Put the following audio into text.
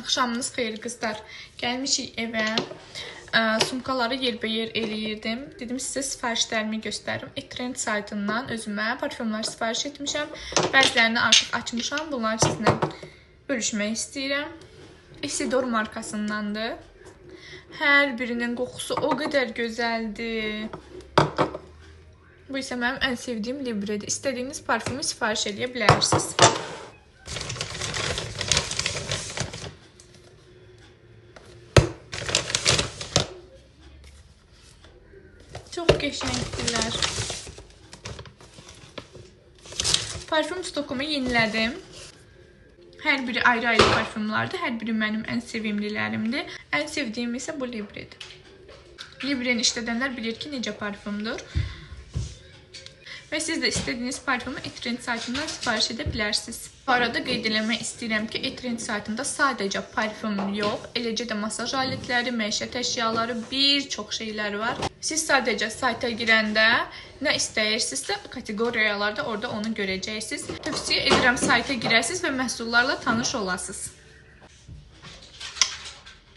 Axşamınız xeyir qızlar. Gəlmişik evə. Sumkaları yerbəyer eləyirdim. Dedim sizə sifarişlərimi göstərim. Etrend saytından özümə parfümlər sifariş etmişəm. Bəzilərini artıq açmışam. Bunları sizinlə bölüşmək istəyirəm. Isidor markasındandır. Hər birinin qoxusu o qədər gözəldir. Bu isə mənim ən sevdiyim Libre'dir. İstədiyiniz parfümü sifariş edə bilərsiniz. Çox qəşəngdirlər. Parfüm stokumu yenilədim. Hər biri ayrı-ayrı parfümlardır. Hər biri mənim ən sevimlilərimdir. Ən sevdiyim isə bu Libre'dir. Libre'ni işlədənlər bilir ki, necə parfümdür. Və siz də istədiyiniz parfümü Etrend saytından sifariş edə bilərsiniz. Bu arada qeyd eləmək istəyirəm ki, Etrend saytında sadəcə parfüm yox, eləcə də masaj alətləri, məişət əşyaları, bir çox şeylər var. Siz sadəcə sayta girəndə nə istəyirsinizsə, kateqoriyalarda orada onu görəcəksiniz. Tövsiyə edirəm sayta girəsiniz və məhsullarla tanış olasınız.